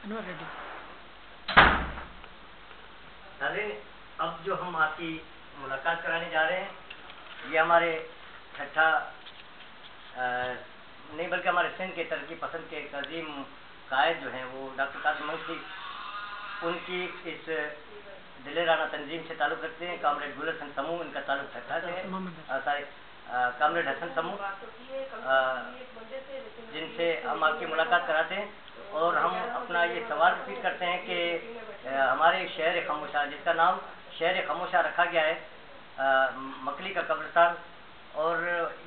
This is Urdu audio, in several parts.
انور ریڈی۔ ناظرین، اب جو ہم آپ کی ملاقات کرانے جا رہے ہیں یہ ہمارے چھٹا نہیں بلکہ ہمارے سندھ کے ترقی پسند کے ایک عظیم قائد جو ہیں وہ ڈاکٹر قاسم منگسی، ان کی اس دلیرانہ تنظیم سے تعلق رکھتے ہیں۔ کامریڈ گل حسن سمو ان کا تعلق چھٹا سے ہے، کامریڈ حسن سمو جن سے ہم آپ کی ملاقات کراتے ہیں، اور ہم اپنا یہ سوال ریپیٹ کرتے ہیں کہ ہمارے شہر خاموشہ جس کا نام شہر خاموشہ رکھا گیا ہے مکلی کا قبرستان، اور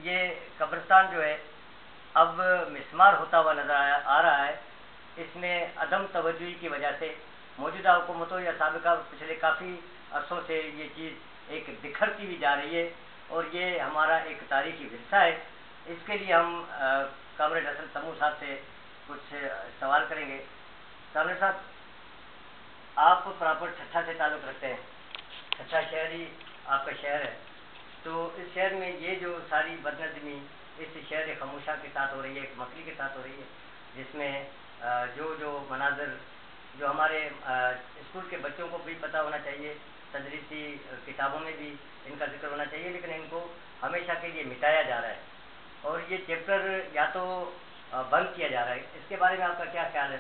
یہ قبرستان جو ہے اب مسمار ہوتا ہوا نظر آ رہا ہے۔ اس میں عدم توجہی کی وجہ سے موجودہ حکومتوں یا سابقہ پچھلے کافی عرصوں سے یہ چیز ایک بکھرتی ہوئی جا رہی ہے، اور یہ ہمارا ایک تاریخی ورثہ ہے۔ اس کے لیے ہم کامریڈ حسن سمو صاحب سے کچھ سوال کریں گے۔ کامریڈ صاحب، آپ پراپر ٹھٹھا سے تعلق رکھتے ہیں، ٹھٹھا شہر ہی آپ کا شہر ہے، تو اس شہر میں یہ جو ساری بدنظمی اس شہر خاموشہ کے ساتھ ہو رہی ہے، ایک مکلی کے ساتھ ہو رہی ہے، جس میں جو مناظر جو ہمارے اسکول کے بچوں کو بھی پتہ ہونا چاہیے، تدریسی کتابوں میں بھی ان کا ذکر ہونا چاہیے، لیکن ان کو ہمیشہ کے لیے مٹایا جا رہا ہے، اور یہ چیپٹر یا تو بند کیا جا رہا ہے۔ اس کے بارے میں آپ کا کیا خیال ہے؟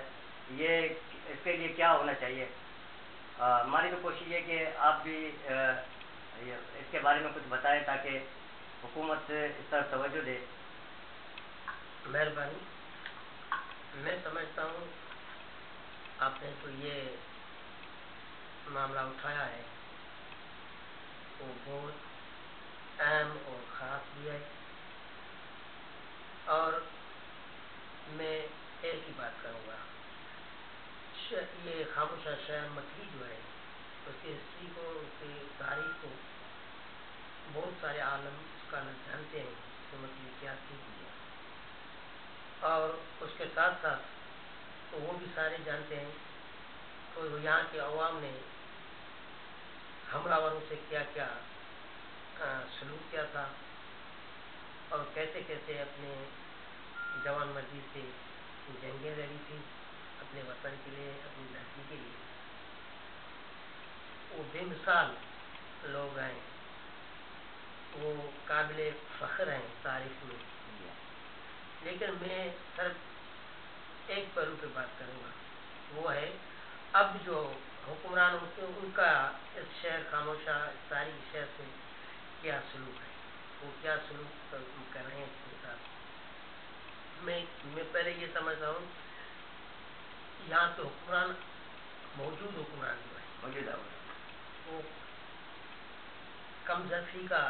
یہ اس کے لیے کیا ہونا چاہیے؟ ہماری تو کوشش ہے کہ آپ بھی اس کے بارے میں کچھ بتائیں تاکہ حکومت اس طرف توجہ دے۔ مہربانی۔ میں سمجھتا ہوں آپ نے تو یہ معاملہ اٹھایا ہے وہ بہت اہم اور خاص بھی ہے، اور میں ایک ہی بات کروں گا، یہ خاموشہ شہر مکلی جو ہے اس کی ہسٹری کو، اس کی تاریخ کو بہت سارے عالم اسکالر جانتے ہیں کہ مکلی کیا چیز ہے، اور اس کے ساتھ ساتھ وہ بھی سارے جانتے ہیں کہ یہاں کے عوام نے حملہ آوروں سے کیا کیا سلوک کیا تھا، اور کیسے کیسے اپنے جوان مرضی سے جنگیں لڑی تھی اپنے وطن کے لیے، اپنی دھرتی کے لیے۔ وہ بے مثال لوگ ہیں، وہ قابل فخر ہیں تاریخ میں، لیکن میں صرف ایک پہلو پہ بات کروں گا، وہ ہے اب جو حکمران ہوتے ہیں ان کا اس شہر خاموشہ اس تاریخی شہر سے کیا سلوک ہے، وہ کیا سلوک کر رہے ہیں اس کے ساتھ۔ میں پہلے یہ سمجھتا ہوں یہاں کے حکمران، موجود حکمران جو ہے موجودہ وہ کم ظرفی کا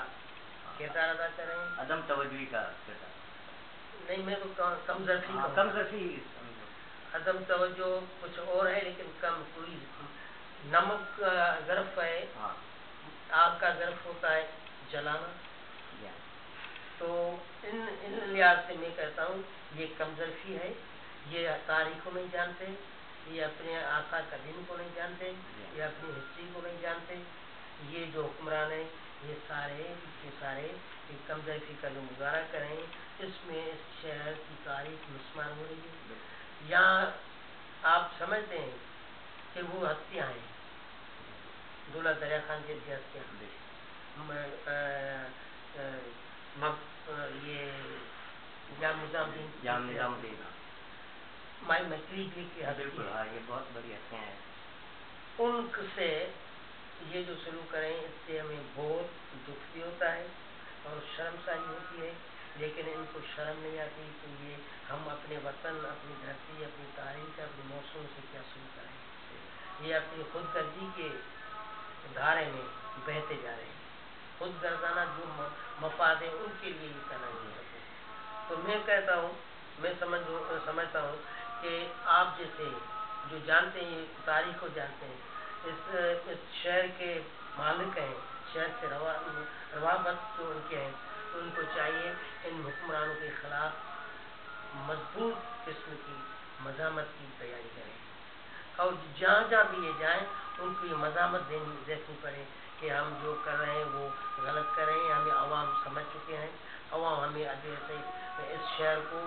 کردار ادا کر رہے ہیں، عدم توجہی کا کردار نہیں میں تو کم ظرفی کا، کم ظرفی عدم توجہ کچھ اور ہے، لیکن کم کوئی نمک ظرف ہے، آگ کا ظرف ہوتا ہے جلانا، تو ان لحاظ سے میں کہتا ہوں یہ کم ظرفی ہے، یہ تاریخ کو نہیں جانتے، یہ اپنے آقا کا دین کو نہیں جانتے، یہ اپنی ہسٹری کو نہیں جانتے۔ یہ جو حکمران ہیں یہ سارے یہ کم ظرفی کا جو مظاہرہ کریں، اس میں اس شہر کی تاریخ مسمار ہو رہی ہے۔ یہاں آپ سمجھتے ہیں کہ وہ ہستیاں ہیں، دولت دریا خان جیسی ہستیاں، یہ جام نظام الدین مائی مکلی کی ہستیاں، یہ بہت بڑی ہستیاں ہیں، ان سے یہ جو سلوک کریں اس سے ہمیں بہت دکھ بھی ہوتا ہے اور شرمساری ہوتی ہے، لیکن ان کو شرم نہیں آتی کہ یہ ہم اپنے وطن، اپنی دھرتی، اپنی تاریخ، اپنے موسموں سے کیا سلوک کریں۔ یہ اپنی خود غرضی کے دھارے میں بہتے جا رہے ہیں، خود غرضانہ جو مفاد ہیں ان کے لیے یہ کرنا نہیں چاہتے۔ تو میں کہتا ہوں، میں سمجھتا ہوں کہ آپ جیسے جو جانتے ہیں تاریخ کو جانتے ہیں، اس شہر کے مالک ہیں، شہر سے روابط جو ان کے ہیں، تو ان کو چاہیے ان حکمرانوں کے خلاف مضبوط قسم کی مزاحمت کی تیاری کریں، اور جہاں جہاں بھی یہ جائیں ان کو یہ مزاحمت دیکھنی پڑے کہ ہم جو کر رہے ہیں وہ غلط کر رہے ہیں، ہمیں عوام سمجھ چکے ہیں، عوام ہمیں ابھی ایسے اس شہر کو